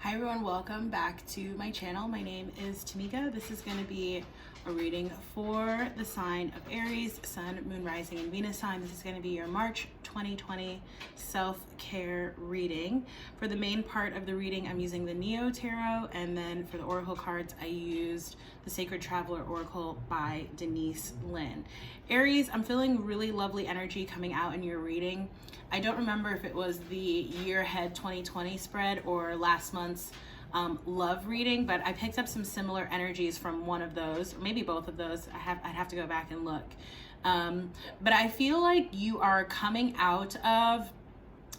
Hi everyone, welcome back to my channel. My name is Tamika. This is going to be a reading for the sign of Aries, Sun, Moon, Rising, and Venus sign. This is going to be your March 2020 self-care reading. For the main part of the reading, I'm using the Neo Tarot, and then for the Oracle cards, I used the Sacred Traveler Oracle by Denise Lynn. Aries, I'm feeling really lovely energy coming out in your reading. I don't remember if it was the year ahead 2020 spread or last month's love reading, but I picked up some similar energies from one of those, or maybe both of those. I'd have to go back and look. But I feel like you are coming out of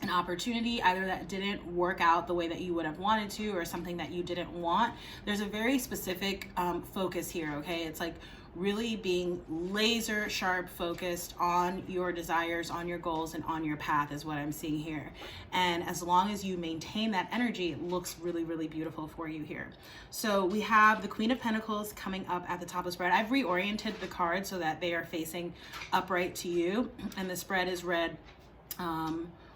an opportunity either that didn't work out the way that you would have wanted to, or something that you didn't want. There's a very specific focus here, okay? It's like really being laser sharp focused on your desires, on your goals, and on your path is what I'm seeing here. And as long as you maintain that energy, it looks really, really beautiful for you here. So we have the Queen of Pentacles coming up at the top of the spread. I've reoriented the cards so that they are facing upright to you, and the spread is read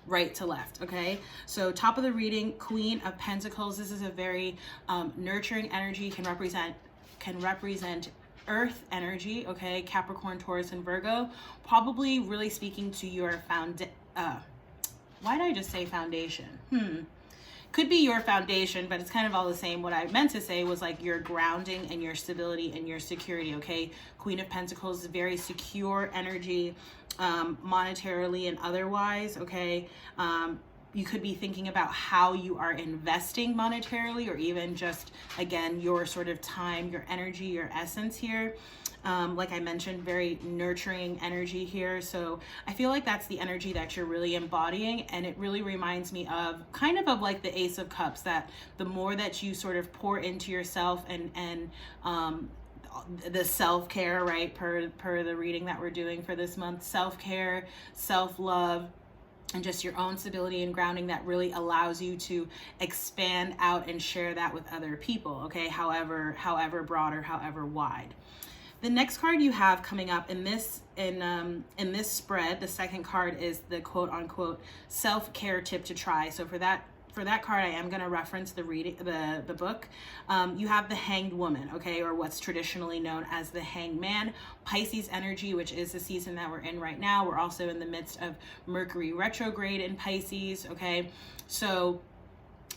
right to left. Okay, so top of the reading, Queen of Pentacles. This is a very nurturing energy, can represent earth energy, okay? Capricorn, Taurus, and Virgo. Probably really speaking to your why did I just say foundation? Could be your foundation, but it's kind of all the same. What I meant to say was like your grounding and your stability and your security, okay? Queen of Pentacles is very secure energy, monetarily and otherwise, okay? You could be thinking about how you are investing monetarily, or even just, again, your sort of time, your energy, your essence here. Like I mentioned, very nurturing energy here. So I feel like that's the energy that you're really embodying. And it really reminds me of kind of like the Ace of Cups, that the more that you sort of pour into yourself and the self-care, right, per the reading that we're doing for this month, self-care, self-love, and just your own stability and grounding, that really allows you to expand out and share that with other people, okay, however broad or however wide. The next card you have coming up in this spread, the second card is the quote-unquote self-care tip to try. So for that card, I am going to reference the book. You have the Hanged Woman, okay, or what's traditionally known as the Hanged Man. Pisces energy, which is the season that we're in right now. We're also in the midst of Mercury retrograde in Pisces, okay? So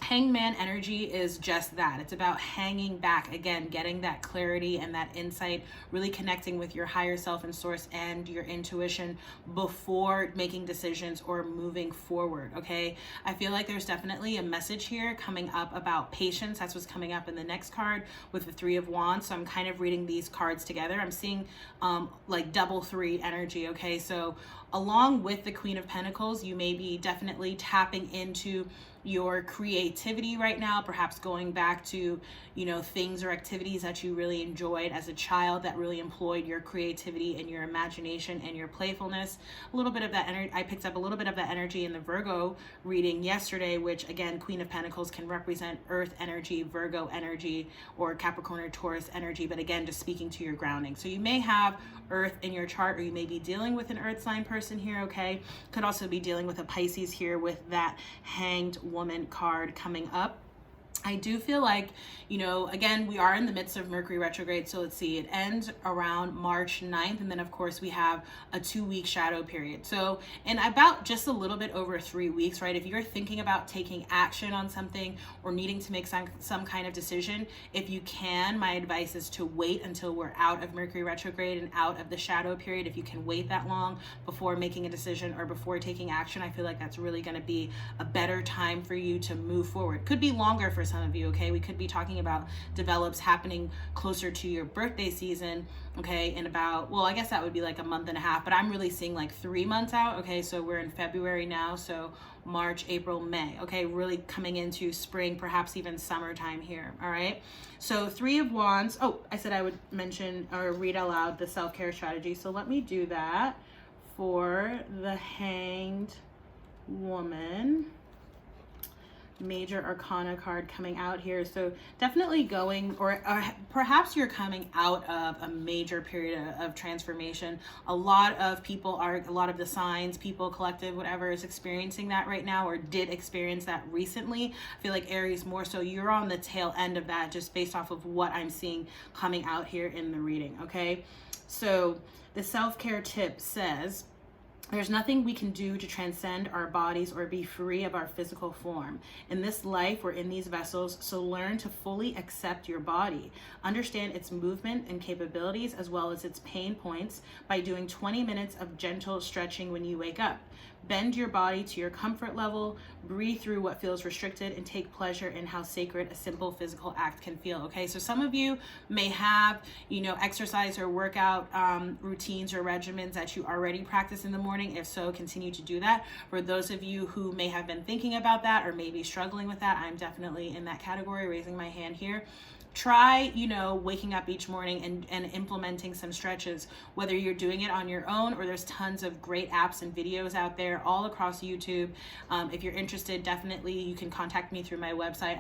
Hanged Man energy is just that. It's about hanging back, again, getting that clarity and that insight, really connecting with your higher self and source and your intuition before making decisions or moving forward, okay? I feel like there's definitely a message here coming up about patience. That's what's coming up in the next card with the Three of Wands. So I'm kind of reading these cards together. I'm seeing like double three energy, okay? So along with the Queen of Pentacles, you may be definitely tapping into your creativity right now, perhaps going back to, you know, things or activities that you really enjoyed as a child that really employed your creativity and your imagination and your playfulness. A little bit of that energy, I picked up a little bit of that energy in the Virgo reading yesterday, which again, Queen of Pentacles can represent earth energy, Virgo energy, or Capricorn or Taurus energy, but again, just speaking to your grounding. So you may have earth in your chart, or you may be dealing with an earth sign person here, okay? Could also be dealing with a Pisces here with that Hanged Woman card coming up. I do feel like, you know, again, we are in the midst of Mercury retrograde. So let's see, it ends around March 9th. And then of course we have a 2-week shadow period. So in about just a little bit over 3 weeks, right? If you're thinking about taking action on something or needing to make some kind of decision, if you can, my advice is to wait until we're out of Mercury retrograde and out of the shadow period. If you can wait that long before making a decision or before taking action, I feel like that's really going to be a better time for you to move forward. Could be longer for some of you, okay? We could be talking about develops happening closer to your birthday season, okay, in about, well, I guess that would be like a month and a half, but I'm really seeing like 3 months out, okay? So we're in February now, so March, April, May, okay? Really coming into spring, perhaps even summertime here, all right? So Three of Wands. Oh, I said I would mention or read out loud the self-care strategy, so let me do that for the Hanged Woman. major arcana card coming out here. So definitely going, or perhaps you're coming out of a major period of transformation. A lot of the signs, people, collective, whatever, is experiencing that right now, or did experience that recently. I feel like Aries more so, you're on the tail end of that, just based off of what I'm seeing coming out here in the reading, okay? So the self-care tip says, there's nothing we can do to transcend our bodies or be free of our physical form. In this life, we're in these vessels, so learn to fully accept your body. Understand its movement and capabilities, as well as its pain points, by doing 20 minutes of gentle stretching when you wake up. Bend your body to your comfort level, breathe through what feels restricted, and take pleasure in how sacred a simple physical act can feel, okay? So some of you may have, exercise or workout routines or regimens that you already practice in the morning. If so, continue to do that. For those of you who may have been thinking about that or maybe struggling with that, I'm definitely in that category, raising my hand here. Try, waking up each morning and implementing some stretches, whether you're doing it on your own or there's tons of great apps and videos out there all across YouTube. If you're interested, definitely you can contact me through my website.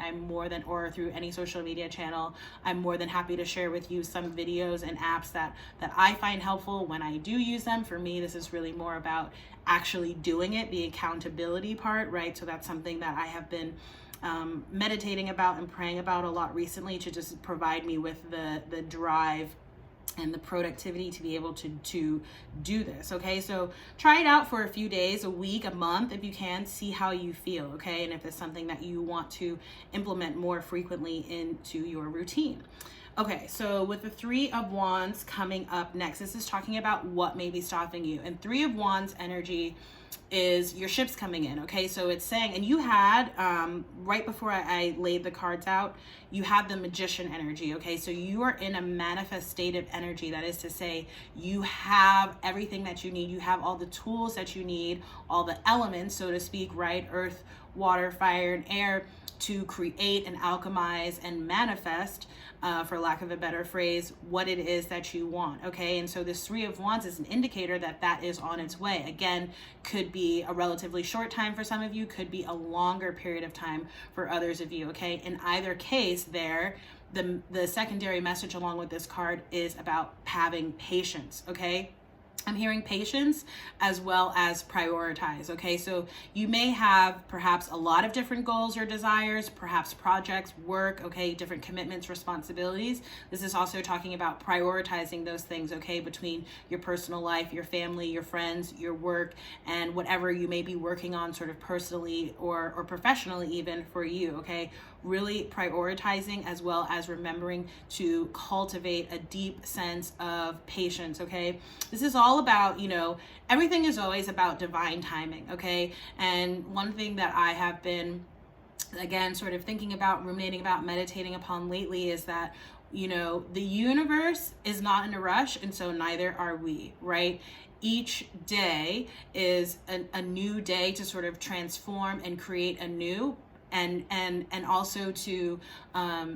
Or through any social media channel. I'm more than happy to share with you some videos and apps that I find helpful when I do use them. For me, this is really more about actually doing it, the accountability part, right? So that's something that I have been meditating about and praying about a lot recently, to just provide me with the drive and the productivity to be able to do this, okay? So try it out for a few days, a week, a month, if you can, see how you feel, okay? And if it's something that you want to implement more frequently into your routine. Okay, so with the Three of Wands coming up next, this is talking about what may be stopping you. And Three of Wands energy is your ship's coming in, okay? So it's saying, and you had, right before I laid the cards out, you had the Magician energy, okay? So you are in a manifestative energy. That is to say, you have everything that you need. You have all the tools that you need, all the elements, so to speak, right? Earth, water, fire, and air, to create and alchemize and manifest, for lack of a better phrase, what it is that you want, okay? And so this Three of Wands is an indicator that that is on its way. Again, could be a relatively short time for some of you, could be a longer period of time for others of you, okay? In either case, the secondary message along with this card is about having patience, okay? I'm hearing patience as well as prioritize, okay? So you may have perhaps a lot of different goals or desires, perhaps projects, work, okay, different commitments, responsibilities. This is also talking about prioritizing those things, okay, between your personal life, your family, your friends, your work, and whatever you may be working on sort of personally or professionally even for you, okay? Really prioritizing, as well as remembering to cultivate a deep sense of patience, okay? This is all about, everything is always about divine timing, okay? And one thing that I have been, again, sort of thinking about, ruminating about, meditating upon lately is that, the universe is not in a rush, and so neither are we, right? Each day is a new day to sort of transform and create anew, and also to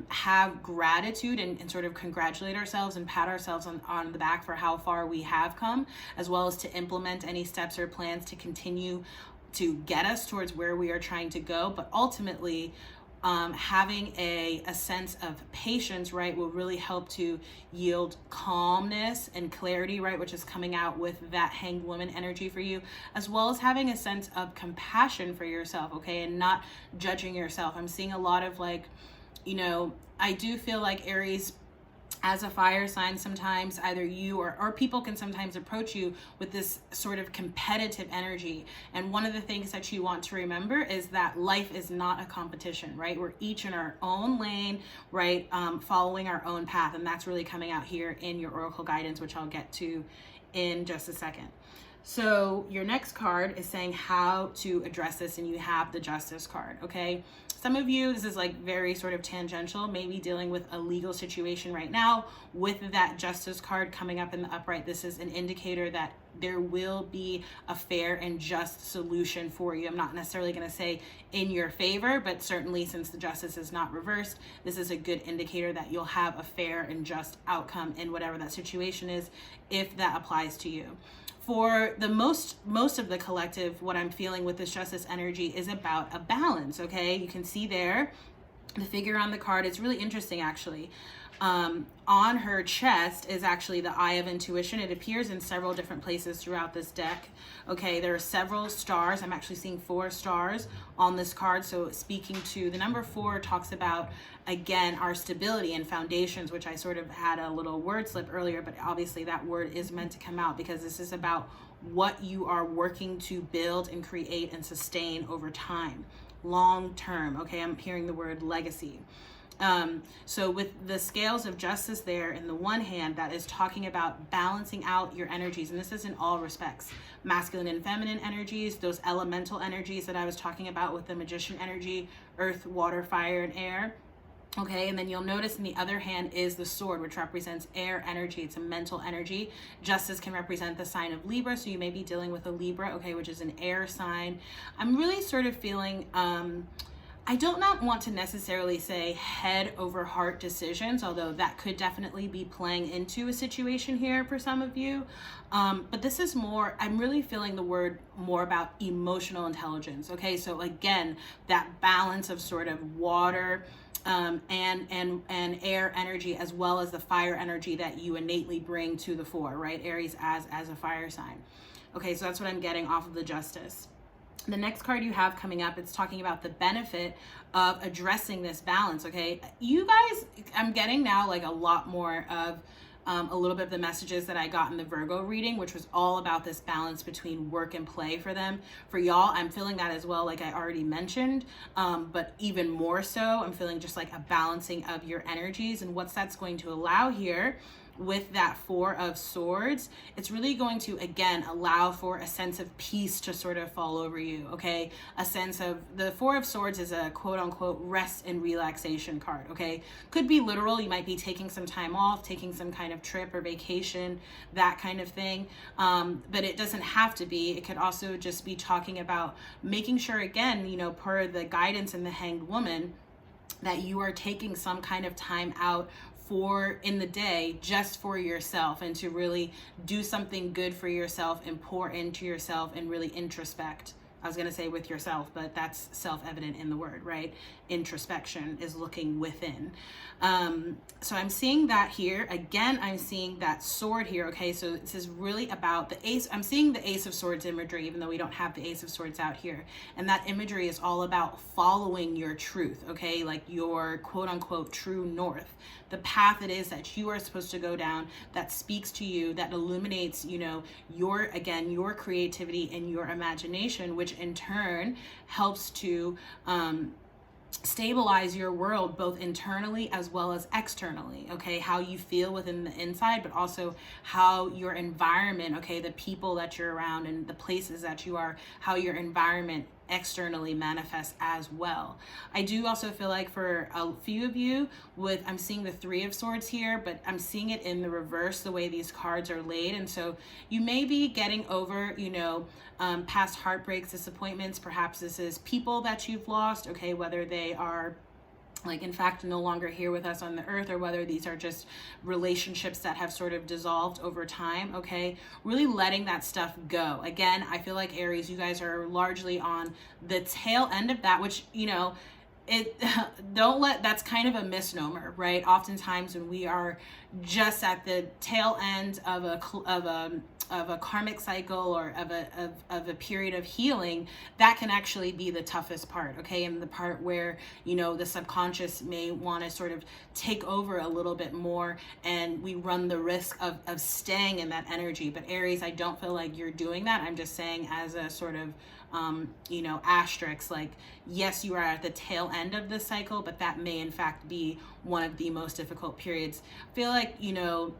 have gratitude and sort of congratulate ourselves and pat ourselves on the back for how far we have come, as well as to implement any steps or plans to continue to get us towards where we are trying to go. But ultimately, having a sense of patience, right, will really help to yield calmness and clarity, right, which is coming out with that Hanged Woman energy for you, as well as having a sense of compassion for yourself, okay, and not judging yourself. I'm seeing a lot of I do feel like Aries, as a fire sign, sometimes either you or people can sometimes approach you with this sort of competitive energy. And one of the things that you want to remember is that life is not a competition, right? We're each in our own lane, right? Following our own path. And that's really coming out here in your oracle guidance, which I'll get to in just a second. So your next card is saying how to address this, and you have the Justice card, okay? Some of you, this is like very sort of tangential, maybe dealing with a legal situation right now. With that Justice card coming up in the upright, this is an indicator that there will be a fair and just solution for you. I'm not necessarily going to say in your favor, but certainly since the Justice is not reversed, this is a good indicator that you'll have a fair and just outcome in whatever that situation is, if that applies to you. for the most of the collective, what I'm feeling with this justice energy is about a balance. Okay, you can see there the figure on the card. It's really interesting, actually. On her chest is actually the Eye of Intuition. It appears in several different places throughout this deck. Okay, there are several stars. I'm actually seeing 4 stars on this card. So speaking to the number 4 talks about, again, our stability and foundations, which I sort of had a little word slip earlier, but obviously that word is meant to come out because this is about what you are working to build and create and sustain over time, long term. Okay, I'm hearing the word legacy. So with the scales of justice there in the one hand, that is talking about balancing out your energies. And this is in all respects, masculine and feminine energies, those elemental energies that I was talking about with the magician energy, earth, water, fire, and air. Okay, and then you'll notice in the other hand is the sword, which represents air energy. It's a mental energy. Justice can represent the sign of Libra, so you may be dealing with a Libra, okay, which is an air sign. I'm really sort of feeling, I don't not want to necessarily say head over heart decisions, although that could definitely be playing into a situation here for some of you. But this is more, I'm really feeling the word more about emotional intelligence. Okay, so again, that balance of sort of water and air energy, as well as the fire energy that you innately bring to the fore, right? Aries as a fire sign. Okay, so that's what I'm getting off of the Justice. The next card you have coming up, it's talking about the benefit of addressing this balance. Okay, you guys, I'm getting now like a lot more of a little bit of the messages that I got in the Virgo reading, which was all about this balance between work and play for them. For y'all, I'm feeling that as well, like I already mentioned, but even more so, I'm feeling just like a balancing of your energies. And what's that's going to allow here with that 4 of Swords, it's really going to, again, allow for a sense of peace to sort of fall over you, okay? A sense of, the 4 of Swords is a quote-unquote rest and relaxation card, okay? Could be literal. You might be taking some time off, taking some kind of trip or vacation, that kind of thing. But it doesn't have to be. It could also just be talking about making sure, again, you know, per the guidance in the Hanged Woman, that you are taking some kind of time out for in the day just for yourself, and to really do something good for yourself and pour into yourself and really introspect. I was going to say with yourself, but that's self-evident in the word, right? Introspection is looking within. So I'm seeing that here. Again, I'm seeing that sword here. Okay, so this is really about the ace. I'm seeing the Ace of Swords imagery, even though we don't have the Ace of Swords out here. And that imagery is all about following your truth, okay? Like your quote-unquote true north. The path it is that you are supposed to go down, that speaks to you, that illuminates, you know, your creativity and your imagination, which in turn helps to stabilize your world both internally as well as externally, okay? How you feel within the inside, but also how your environment, okay, the people that you're around and the places that you are, how your environment externally manifests as well. I do also feel like for a few of you, I'm seeing the 3 of Swords here, but I'm seeing it in the reverse, the way these cards are laid. And so you may be getting over, you know, past heartbreaks, disappointments. Perhaps this is people that you've lost, okay, whether they are like in fact no longer here with us on the earth, or whether these are just relationships that have sort of dissolved over time, okay? Really letting that stuff go. Again, I feel like Aries, you guys are largely on the tail end of that, which, you know, that's kind of a misnomer, right? Oftentimes when we are just at the tail end of a karmic cycle or of a period of healing, that can actually be the toughest part, okay? And the part where, you know, the subconscious may want to sort of take over a little bit more, and we run the risk of staying in that energy. But Aries, I don't feel like you're doing that. I'm just saying as a sort of you know, asterisk, like, yes, you are at the tail end of this cycle, but that may in fact be one of the most difficult periods. I feel like, you know,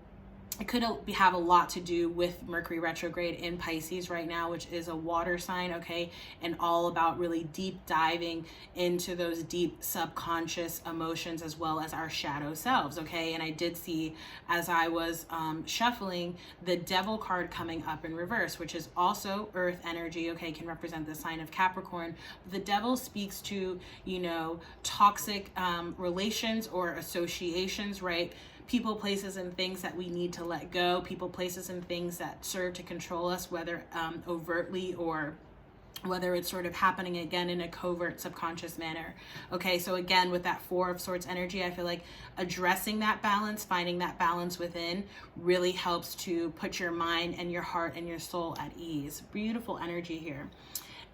it could have a lot to do with Mercury retrograde in Pisces right now, which is a water sign, okay? And all about really deep diving into those deep subconscious emotions as well as our shadow selves, okay? And I did see, as I was shuffling, the Devil card coming up in reverse, which is also earth energy, okay? Can represent the sign of Capricorn. The Devil speaks to, you know, toxic relations or associations, right? people, places, and things that we need to let go, people, places, and things that serve to control us, whether overtly or whether it's sort of happening again in a covert subconscious manner. Okay, so again, with that Four of Swords energy, I feel like addressing that balance, finding that balance within really helps to put your mind and your heart and your soul at ease. Beautiful energy here.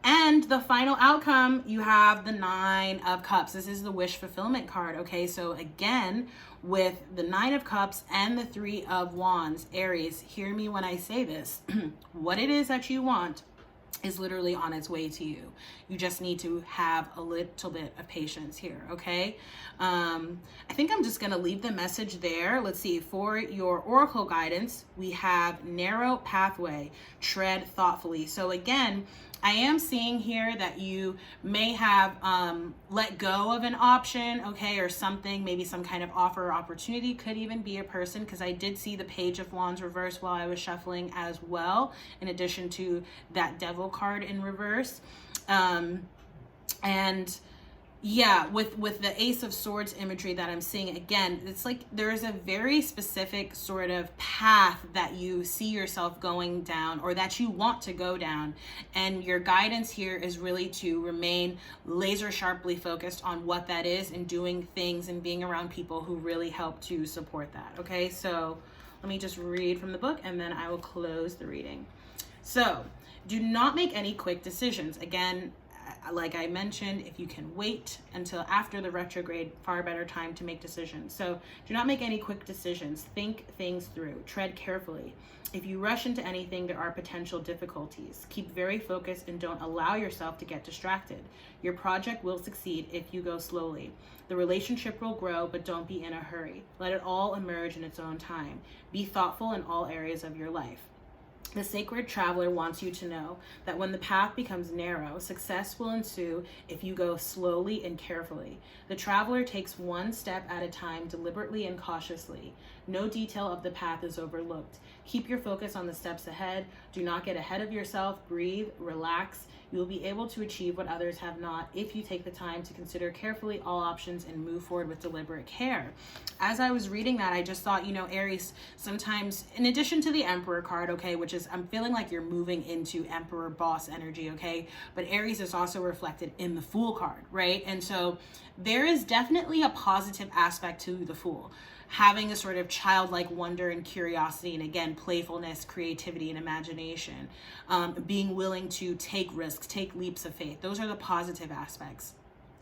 And the final outcome, you have the Nine of Cups. This is the wish fulfillment card. Okay, so again, with the Nine of Cups and the Three of Wands, Aries, hear me when I say this. What it is that you want is literally on its way to you. You just need to have a little bit of patience here, okay? I think I'm just gonna leave the message there. Let's see, for your oracle guidance, we have narrow pathway, tread thoughtfully. So again, I am seeing here that you may have let go of an option, okay, or something, maybe some kind of offer or opportunity, could even be a person, because I did see the Page of Wands reverse while I was shuffling as well, in addition to that Devil card in reverse. And yeah, with the Ace of Swords imagery that I'm seeing, again, it's like there is a very specific sort of path that you see yourself going down, or that you want to go down. And your guidance here is really to remain laser sharply focused on what that is, and doing things and being around people who really help to support that. Okay, so let me just read from the book and then I will close the reading. So, do not make any quick decisions. Again, like I mentioned, if you can wait until after the retrograde, far better time to make decisions. So do not make any quick decisions. Think things through. Tread carefully. If you rush into anything, there are potential difficulties. Keep very focused and don't allow yourself to get distracted. Your project will succeed if you go slowly. The relationship will grow, but don't be in a hurry. Let it all emerge in its own time. Be thoughtful in all areas of your life. The Sacred Traveler wants you to know that when the path becomes narrow, success will ensue if you go slowly and carefully. The traveler takes one step at a time, deliberately and cautiously. No detail of the path is overlooked. Keep your focus on the steps ahead. Do not get ahead of yourself. Breathe, relax. You will be able to achieve what others have not if you take the time to consider carefully all options and move forward with deliberate care. As I was reading that, I just thought, Aries, sometimes, in addition to the Emperor card, okay, which is, I'm feeling like you're moving into Emperor boss energy, okay, but Aries is also reflected in the Fool card, right? And so there is definitely a positive aspect to the Fool. Having a sort of childlike wonder and curiosity, and again, playfulness, creativity, and imagination. Being willing to take risks, take leaps of faith. Those are the positive aspects.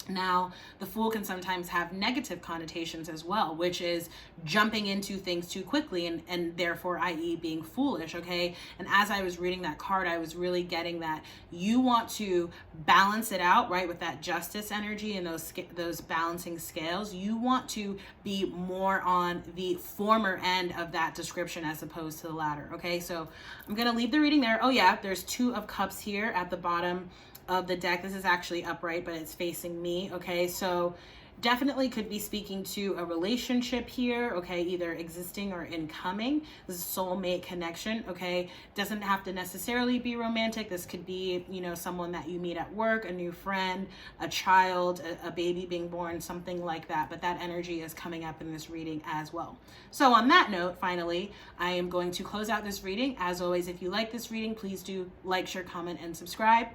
Now, the Fool can sometimes have negative connotations as well, which is jumping into things too quickly and therefore, i.e. being foolish, okay? And as I was reading that card, I was really getting that you want to balance it out, right, with that justice energy and those balancing scales. You want to be more on the former end of that description as opposed to the latter, okay? So I'm going to leave the reading there. Oh yeah, there's Two of Cups here at the bottom of the deck. This is actually upright, but it's facing me, okay? So definitely could be speaking to a relationship here, okay, either existing or incoming. This is soulmate connection, okay? Doesn't have to necessarily be romantic. This could be, someone that you meet at work, a new friend, a child, a baby being born, something like that. But that energy is coming up in this reading as well. So on that note, finally, I am going to close out this reading. As always, if you like this reading, please do like, share, comment, and subscribe.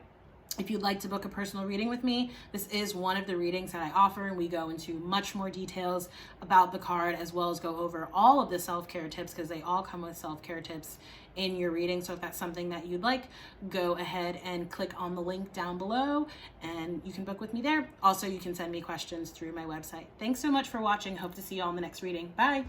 If you'd like to book a personal reading with me, this is one of the readings that I offer, and we go into much more details about the card, as well as go over all of the self-care tips, because they all come with self-care tips in your reading. So if that's something that you'd like, go ahead and click on the link down below and you can book with me there. Also, you can send me questions through my website. Thanks so much for watching. Hope to see you all in the next reading. Bye.